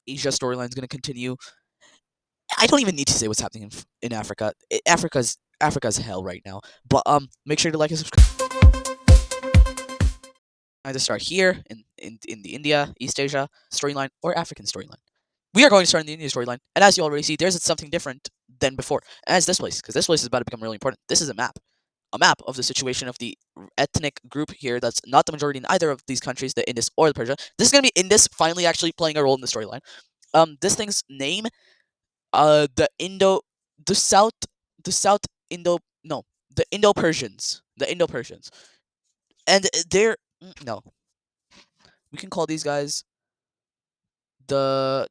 Asia storyline is going to continue. I don't even need to say what's happening in Africa. Africa's hell right now. But make sure to like and subscribe. Either start here in the India, East Asia storyline or African storyline. We are going to start in the India storyline, and as you already see, there's something different than before. As this place, because this place is about to become really important. This is a map of the situation of the ethnic group here that's not the majority in either of these countries, the Indus or the Persia. This is gonna be Indus finally actually playing a role in the storyline. This thing's name, the Indo, the South, the South Indo, no, the Indo Persians, and they're no, we can call these guys the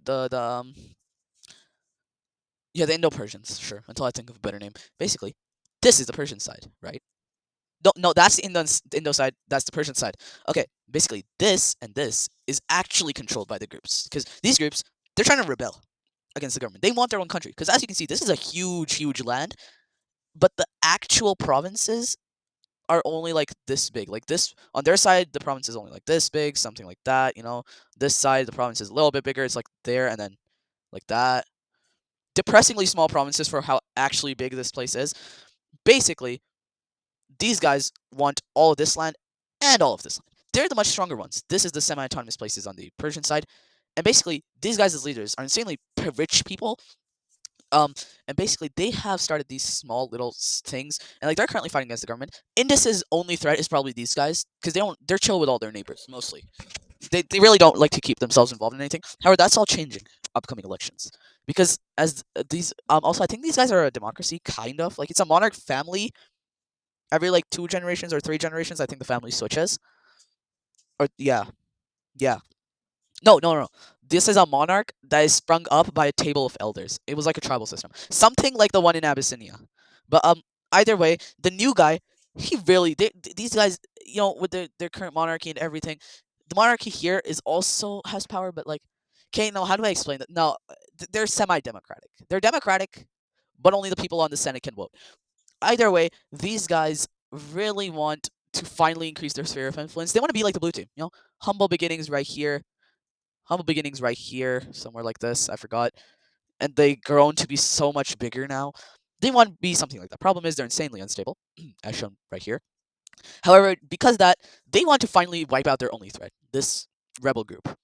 yeah, the Indo Persians, sure, until I think of a better name. Basically, this is the Persian side, right? No, no, that's the Indo side. That's the Persian side. Okay, basically, this and this is actually controlled by the groups because these groups they're trying to rebel against the government. They want their own country because, as you can see, this is a huge, huge land, but the actual provinces are only like this big. Like this on their side, the province is only like this big, something like that. You know, this side the province is a little bit bigger. It's like there and then like that. Depressingly small provinces for how actually big this place is. Basically, these guys want all of this land and all of this land. They're the much stronger ones. This is the semi-autonomous places on the Persian side, and basically these guys as leaders are insanely rich people. Um, and basically they have started these small little things, and like they're currently fighting against the government. Indus's only threat is probably these guys because they're chill with all their neighbors mostly. They really don't like to keep themselves involved in anything. However, that's all changing upcoming elections because as these also I think these guys are a democracy kind of like it's a monarch family every like 2 generations or 3 generations. I think the family switches. Or yeah, yeah. No, no, no. This is a monarch that is sprung up by a table of elders. It was like a tribal system, something like the one in Abyssinia. But either way, the new guy, he really these guys, you know, with their current monarchy and everything, the monarchy here is also has power, but like, okay, no, how do I explain that? No, they're semi-democratic. They're democratic, but only the people on the Senate can vote. Either way, these guys really want to finally increase their sphere of influence. They want to be like the blue team, you know, humble beginnings right here, humble beginnings right here, somewhere like this. I forgot, and they grown to be so much bigger now. They want to be something like that. Problem is they're insanely unstable, as shown right here. However, because of that, they want to finally wipe out their only threat, this rebel group.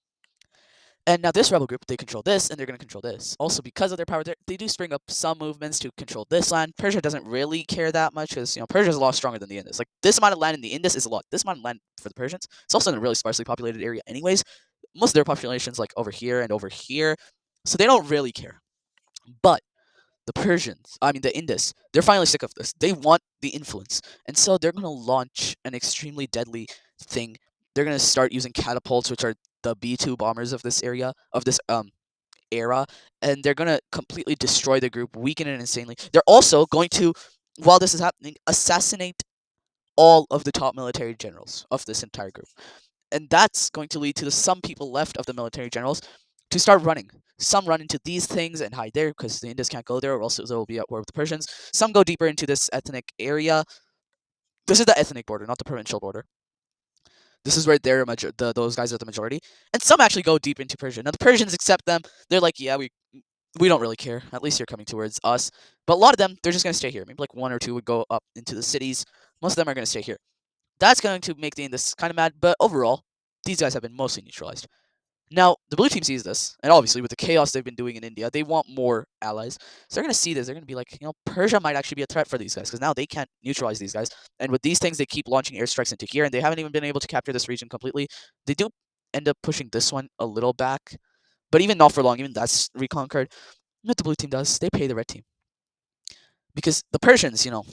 And now this rebel group, they control this, and they're going to control this. Also, because of their power, they do spring up some movements to control this land. Persia doesn't really care that much because, you know, Persia is a lot stronger than the Indus. Like, this amount of land in the Indus is a lot. This amount of land for the Persians, it's also in a really sparsely populated area anyways. Most of their population's, like, over here and over here. So they don't really care. But the Persians, I mean, the Indus, they're finally sick of this. They want the influence. And so they're going to launch an extremely deadly thing. They're going to start using catapults, which are the B-2 bombers of this area, of this era, and they're going to completely destroy the group, weaken it insanely. They're also going to, while this is happening, assassinate all of the top military generals of this entire group. And that's going to lead to some people left of the military generals to start running. Some run into these things and hide there because the Indus can't go there, or else they'll be at war with the Persians. Some go deeper into this ethnic area. This is the ethnic border, not the provincial border. This is where those guys are the majority, and some actually go deep into Persia. Now the Persians accept them. They're like, yeah, we don't really care. At least you're coming towards us. But a lot of them, they're just gonna stay here. Maybe like one or two would go up into the cities. Most of them are gonna stay here. That's going to make the Indus kind of mad. But overall, these guys have been mostly neutralized. Now, the blue team sees this, and obviously with the chaos they've been doing in India, they want more allies. So they're going to see this. They're going to be like, you know, Persia might actually be a threat for these guys, because now they can't neutralize these guys. And with these things, they keep launching airstrikes into here, and they haven't even been able to capture this region completely. They do end up pushing this one a little back, but even not for long. Even that's reconquered. What the blue team does, they pay the red team. Because the Persians, you know,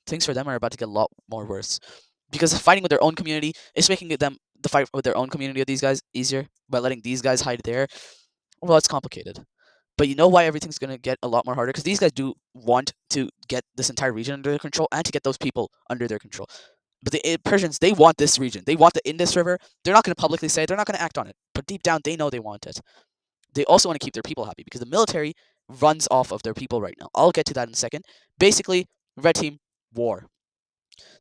things for them are about to get a lot more worse. Because fighting with their own community is making them the fight with their own community of these guys easier by letting these guys hide there. Well, it's complicated. But you know why everything's gonna get a lot more harder? Because these guys do want to get this entire region under their control and to get those people under their control. But the Persians, they want this region. They want the Indus River. They're not going to publicly say it. They're not going to act on it. But deep down, they know they want it. They also want to keep their people happy because the military runs off of their people right now. I'll get to that in a second. Basically, red team, war.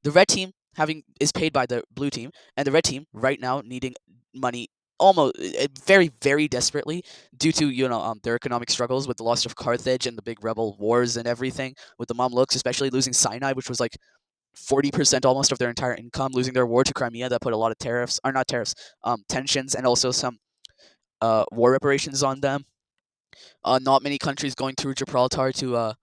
The red team having is paid by the blue team, and the red team right now needing money almost very very desperately due to their economic struggles with the loss of Carthage and the big rebel wars and everything, with the Mamluks especially losing Sinai, which was like 40% almost of their entire income, losing their war to Crimea that put a lot of tariffs, or not tariffs, tensions, and also some war reparations on them. Not many countries going through Gibraltar to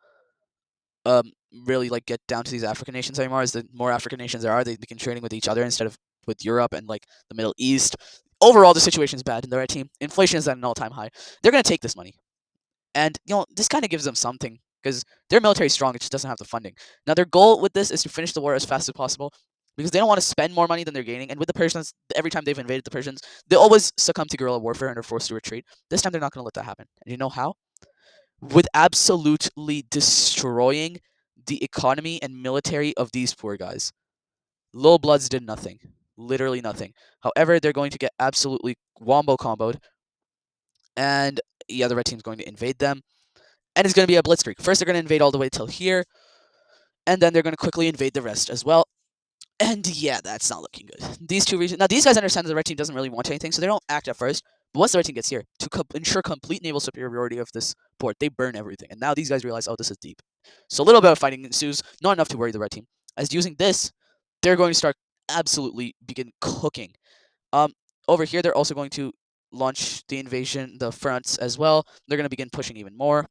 um, really like get down to these African nations anymore. As the more African nations there are, they begin trading with each other instead of with Europe and like the Middle East. Overall, the situation is bad in the red team. Inflation is at an all-time high. They're gonna take this money, and this kind of gives them something because they're military strong. It just doesn't have the funding. Now their goal with this is to finish the war as fast as possible because they don't want to spend more money than they're gaining. And with the Persians, every time they've invaded the Persians, they always succumb to guerrilla warfare and are forced to retreat. This time they're not going to let that happen. And you know how? With absolutely destroying the economy and military of these poor guys. Low Bloods did nothing. Literally nothing. However, they're going to get absolutely wombo comboed. And yeah, the red team's going to invade them. And it's going to be a blitzkrieg. First, they're going to invade all the way till here. And then they're going to quickly invade the rest as well. And yeah, that's not looking good. These two regions. Now, these guys understand that the red team doesn't really want anything, so they don't act at first. But once the red team gets here, to ensure complete naval superiority of this port, they burn everything. And now these guys realize, oh, this is deep. So a little bit of fighting ensues, not enough to worry the red team. As using this, they're going to start absolutely begin cooking. Um, Over here, they're also going to launch the invasion, the fronts as well. They're going to begin pushing even more.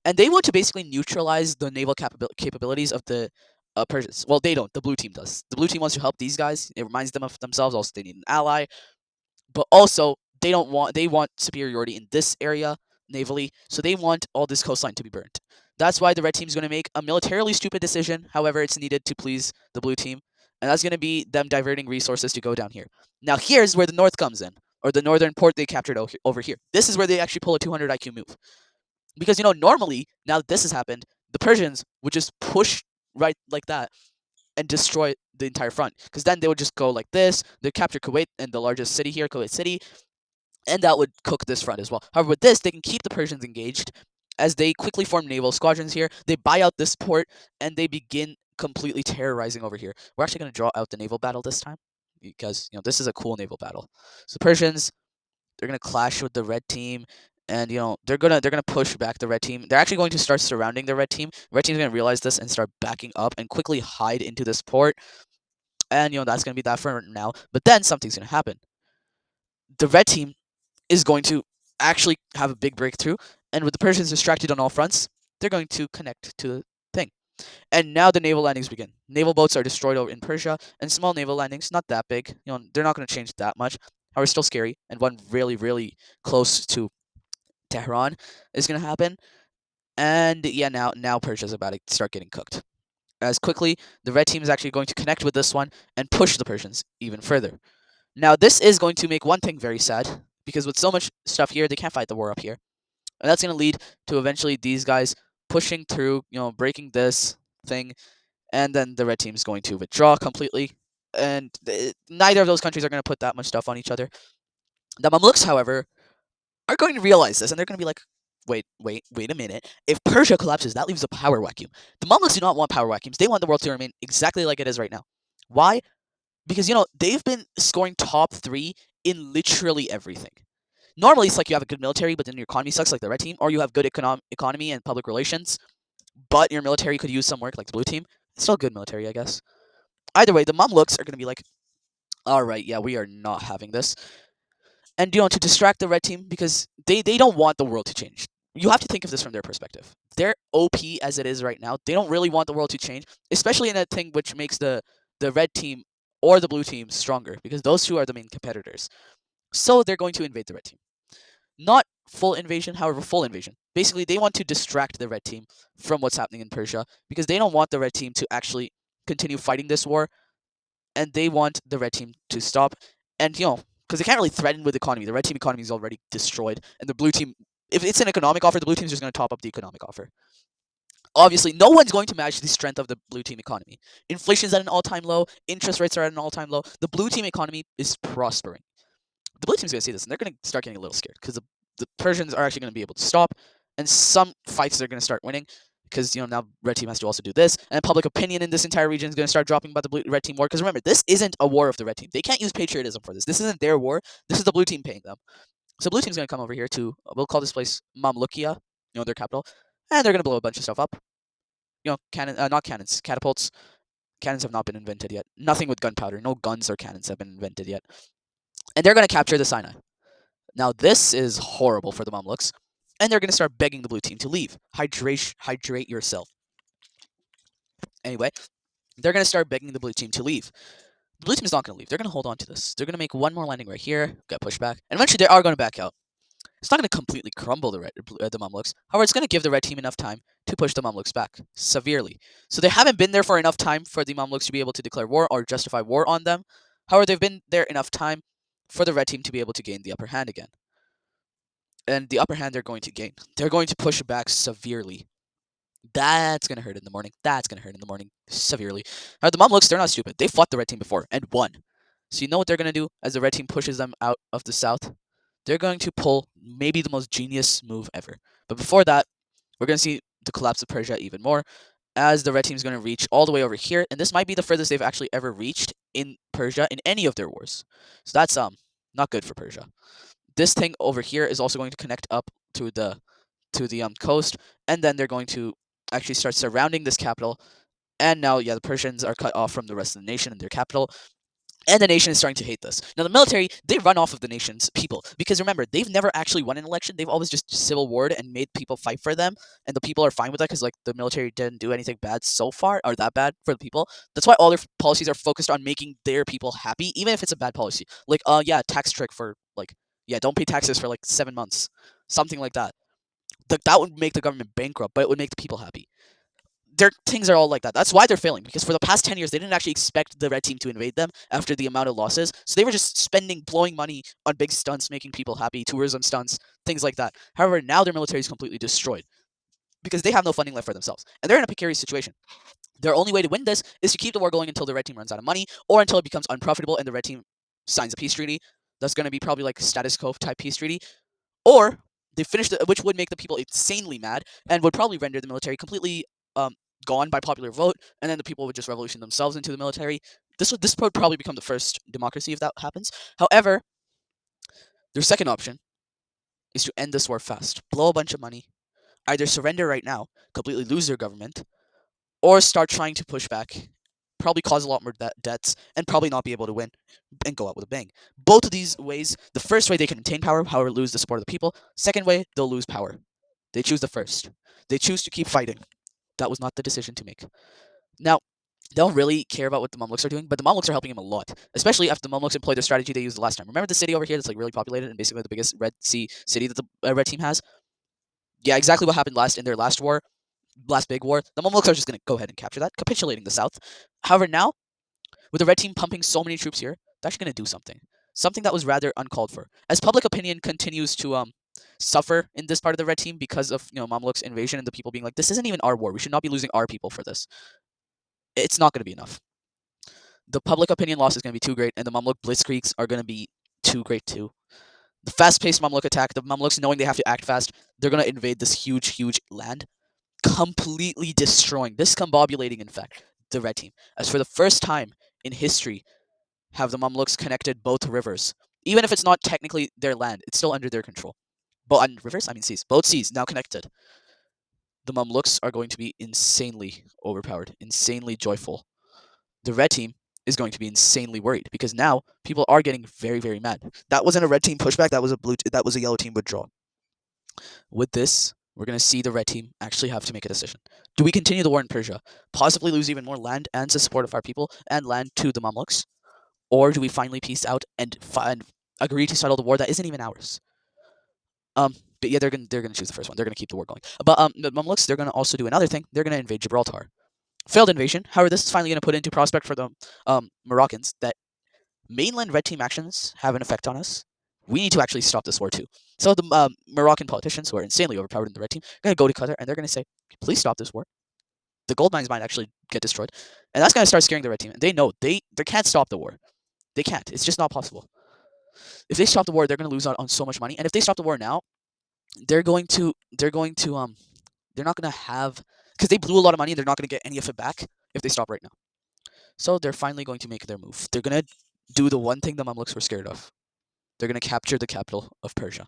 And they want to basically neutralize the naval capabilities of the Persians. Well, they don't. The blue team does. The blue team wants to help these guys. It reminds them of themselves. Also, they need an ally. But also, they don't want. They want superiority in this area navally. So they want all this coastline to be burnt. That's why the red team is going to make a militarily stupid decision. However, it's needed to please the blue team, and that's going to be them diverting resources to go down here. Now, here's where the north comes in, or the northern port they captured over here. This is where they actually pull a 200 IQ move. Because normally, now that this has happened, the Persians would just push right like that and destroy the entire front. Because then they would just go like this. They capture Kuwait and the largest city here, Kuwait City, and that would cook this front as well. However, with this, they can keep the Persians engaged as they quickly form naval squadrons here. They buy out this port and they begin completely terrorizing over here. We're actually going to draw out the naval battle this time because this is a cool naval battle. So Persians, they're gonna clash with the red team, and they're gonna push back the red team. They're actually going to start surrounding the red team. Red team's gonna realize this and start backing up and quickly hide into this port. And that's gonna be that for now. But then something's gonna happen. The red team is going to actually have a big breakthrough, and with the Persians distracted on all fronts, they're going to connect to the thing. And now the naval landings begin. Naval boats are destroyed over in Persia, and small naval landings, not that big. They're not going to change that much. However, still scary, and one really, really close to Tehran is going to happen. And yeah, now Persia's about to start getting cooked. As quickly, the red team is actually going to connect with this one and push the Persians even further. Now, this is going to make one thing very sad, because with so much stuff here, they can't fight the war up here. And that's going to lead to eventually these guys pushing through, breaking this thing, and then the red team is going to withdraw completely. And neither of those countries are going to put that much stuff on each other. The Mamluks, however, are going to realize this, and they're going to be like, wait a minute. If Persia collapses, that leaves a power vacuum. The Mamluks do not want power vacuums. They want the world to remain exactly like it is right now. Why? Because, they've been scoring top 3 in literally everything. Normally, it's like you have a good military, but then your economy sucks like the red team, or you have good economy and public relations, but your military could use some work like the blue team. It's still good military, I guess. Either way, the Mamluks are going to be like, alright, yeah, we are not having this. And to distract the red team, because they don't want the world to change. You have to think of this from their perspective. They're OP as it is right now. They don't really want the world to change, especially in a thing which makes the red team or the blue team stronger, because those two are the main competitors. So they're going to invade the red team. Not full invasion, however, full invasion. Basically, they want to distract the red team from what's happening in Persia, because they don't want the red team to actually continue fighting this war, and they want the red team to stop. And because they can't really threaten with economy. The red team economy is already destroyed, and the blue team, if it's an economic offer, the blue team is just going to top up the economic offer. Obviously, no one's going to match the strength of the blue team economy. Inflation's at an all-time low. Interest rates are at an all-time low. The blue team economy is prospering. The blue team's going to see this, and they're going to start getting a little scared, because the Persians are actually going to be able to stop, and some fights they're going to start winning, because now red team has to also do this, and public opinion in this entire region is going to start dropping about the red team war. Because remember, this isn't a war of the red team. They can't use patriotism for this. This isn't their war. This is the blue team paying them. So blue team's going to come over here to, we'll call this place Mamlukia, their capital, and they're going to blow a bunch of stuff up. Cannon, not cannons, catapults. Cannons have not been invented yet. Nothing with gunpowder. No guns or cannons have been invented yet. And they're going to capture the Sinai. Now this is horrible for the Mamluks, and they're going to start begging the blue team to leave. Hydrate yourself. Anyway, they're going to start begging the blue team to leave. The blue team is not going to leave. They're going to hold on to this. They're going to make one more landing right here, get pushed back, and eventually they are going to back out. It's not going to completely crumble the Mamluks. However, it's going to give the red team enough time to push the Mamluks back severely. So they haven't been there for enough time for the Mamluks to be able to declare war or justify war on them. However, they've been there enough time for the red team to be able to gain the upper hand again. And the upper hand they're going to gain. They're going to push back severely. That's going to hurt in the morning. That's going to hurt in the morning severely. Now, the Mamluks, they're not stupid. They fought the red team before and won. So you know what they're going to do as the red team pushes them out of the south? They're going to pull maybe the most genius move ever. But before that, we're going to see the collapse of Persia even more, as the red team is going to reach all the way over here, and this might be the furthest they've actually ever reached in Persia in any of their wars. So that's not good for Persia. This thing over here is also going to connect up to the coast, and then they're going to actually start surrounding this capital. And now, the Persians are cut off from the rest of the nation and their capital. And the nation is starting to hate this. Now, the military, they run off of the nation's people. Because remember, they've never actually won an election. They've always just civil warred and made people fight for them. And the people are fine with that because, the military didn't do anything bad so far, or that bad for the people. That's why all their policies are focused on making their people happy, even if it's a bad policy. Tax trick for, don't pay taxes for, 7 months. Something like that. That would make the government bankrupt, but it would make the people happy. Their things are all like that. That's why they're failing, because for the past 10 years, they didn't actually expect the red team to invade them after the amount of losses. So they were just blowing money on big stunts, making people happy, tourism stunts, things like that. However, now their military is completely destroyed because they have no funding left for themselves. And they're in a precarious situation. Their only way to win this is to keep the war going until the red team runs out of money, or until it becomes unprofitable and the red team signs a peace treaty. That's going to be probably like a status quo type peace treaty. Or they finish which would make the people insanely mad and would probably render the military completely gone by popular vote, and then the people would just revolution themselves into the military. This would probably become the first democracy if that happens. However, their second option is to end this war fast, blow a bunch of money, either surrender right now, completely lose their government, or start trying to push back, probably cause a lot more debts, and probably not be able to win and go out with a bang. Both of these ways, the first way they can maintain power, however, lose the support of the people. Second way, they'll lose power. They choose the first. They choose to keep fighting. That was not the decision to make. Now, they don't really care about what the Mamluks are doing, but the Mamluks are helping him a lot, especially after the Mamluks employed the strategy they used the last time. Remember the city over here that's really populated and basically the biggest Red Sea city that the red team has? Yeah, exactly what happened in their last war, last big war. The Mamluks are just going to go ahead and capture that, capitulating the south. However, now, with the red team pumping so many troops here, they're actually going to do something that was rather uncalled for. As public opinion continues to suffer in this part of the red team because of Mamluks invasion and the people being like, this isn't even our war. We should not be losing our people for this. It's not going to be enough. The public opinion loss is going to be too great, and the Mamluk blitzkriegs are going to be too great too. The fast-paced Mamluk attack, the Mamluks knowing they have to act fast, they're going to invade this huge land, completely destroying, discombobulating, in fact, the red team. As for the first time in history, have the Mamluks connected both rivers. Even if it's not technically their land, it's still under their control. Rivers? I mean seas. Both seas now connected. The Mamluks are going to be insanely overpowered, insanely joyful. The red team is going to be insanely worried because now people are getting very, very mad. That wasn't a red team pushback. That was a yellow team withdrawal. With this, we're going to see the red team actually have to make a decision. Do we continue the war in Persia, possibly lose even more land and the support of our people and land to the Mamluks, or do we finally peace out and agree to settle the war that isn't even ours? But yeah, they're gonna choose the first one. They're gonna keep the war going. But the Mamluks, they're gonna also do another thing. They're gonna invade Gibraltar. Failed invasion. However, this is finally going to put into prospect for the Moroccans that mainland red team actions have an effect on us. We need to actually stop this war too. So the Moroccan politicians, who are insanely overpowered in the red team, are going to go to Qatar and they're going to say, please stop this war. The gold mines might actually get destroyed. And that's going to start scaring the red team. And they know they can't stop the war. They can't. It's just not possible. If they stop the war, they're going to lose out on so much money. And if they stop the war now, they're not going to have because they blew a lot of money and they're not going to get any of it back if they stop right now. So they're finally going to make their move. They're going to do the one thing the Mamluks were scared of. They're going to capture the capital of Persia.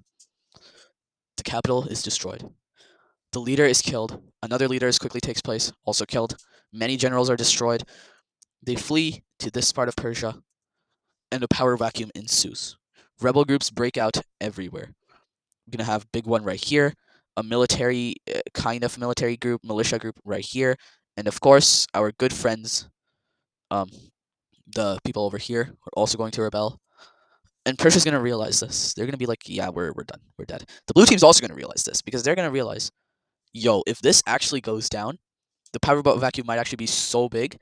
The capital is destroyed. The leader is killed. Another leader is quickly takes place, also killed. Many generals are destroyed. They flee to this part of Persia, and a power vacuum ensues. Rebel groups break out everywhere. We're gonna have big one right here, a military kind of military group, militia group right here, and of course our good friends, um, the people over here are also going to rebel. And Persia's gonna realize this. They're gonna be like, yeah, we're done, we're dead. The blue team's also gonna realize this because they're gonna realize, yo, if this actually goes down, the power vacuum might actually be so big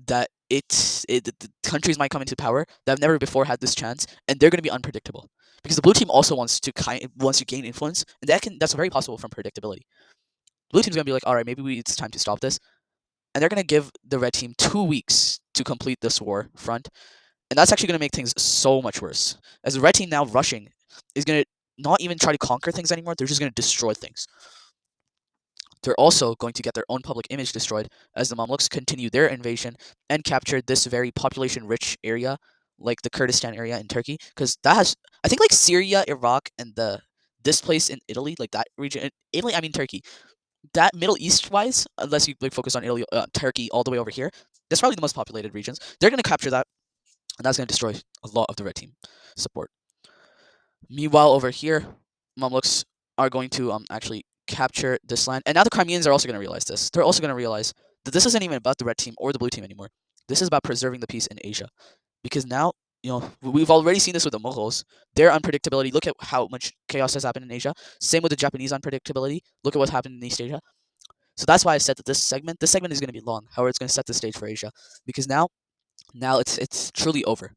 that the countries might come into power that have never before had this chance, and they're going to be unpredictable because the blue team also wants to gain influence, and that's very possible from predictability. Blue team's going to be like, all right, maybe it's time to stop this, and they're going to give the red team 2 weeks to complete this war front, and that's actually going to make things so much worse. As the red team now rushing is going to not even try to conquer things anymore; they're just going to destroy things. They're also going to get their own public image destroyed as the Mamluks continue their invasion and capture this very population-rich area, like the Kurdistan area in Turkey, because that has, I think, like Syria, Iraq, and this place in Italy, like that region. Italy, I mean Turkey. That Middle East wise, unless you like focus on Italy, Turkey, all the way over here, that's probably the most populated regions. They're going to capture that, and that's going to destroy a lot of the red team support. Meanwhile, over here, Mamluks are going to actually capture this land, and now the Crimeans are also going to realize this. They're also going to realize that this isn't even about the red team or the blue team anymore. This is about preserving the peace in Asia, because now we've already seen this with the Mughals. Their unpredictability. Look at how much chaos has happened in Asia. Same with the Japanese unpredictability. Look at what's happened in East Asia. So that's why I said that this segment is going to be long. However, it's going to set the stage for Asia, because now it's truly over.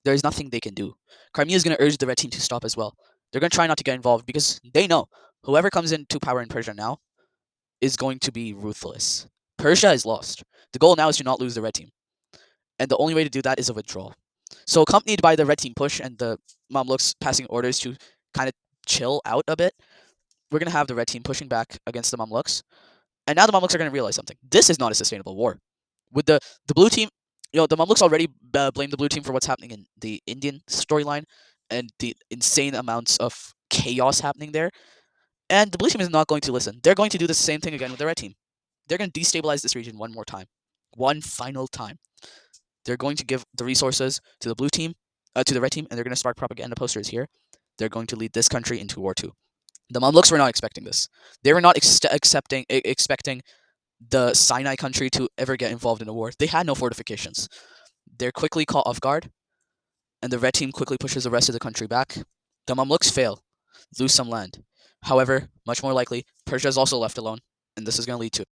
There's nothing they can do. Crimea is going to urge the red team to stop as well. They're going to try not to get involved because they know whoever comes into power in Persia now is going to be ruthless. Persia is lost. The goal now is to not lose the red team. And the only way to do that is a withdrawal. So accompanied by the red team push and the Mamluks passing orders to kind of chill out a bit, we're going to have the red team pushing back against the Mamluks. And now the Mamluks are going to realize something. This is not a sustainable war. With the blue team, the Mamluks already blame the blue team for what's happening in the Indian storyline and the insane amounts of chaos happening there. And the blue team is not going to listen. They're going to do the same thing again with the red team. They're going to destabilize this region one more time. One final time. They're going to give the resources to the blue team, to the red team, and they're going to spark propaganda posters here. They're going to lead this country into War 2. The Mamluks were not expecting this. They were not expecting the Sinai country to ever get involved in a war. They had no fortifications. They're quickly caught off guard, and the red team quickly pushes the rest of the country back. The Mamluks fail, lose some land. However, much more likely, Persia is also left alone, and this is going to lead to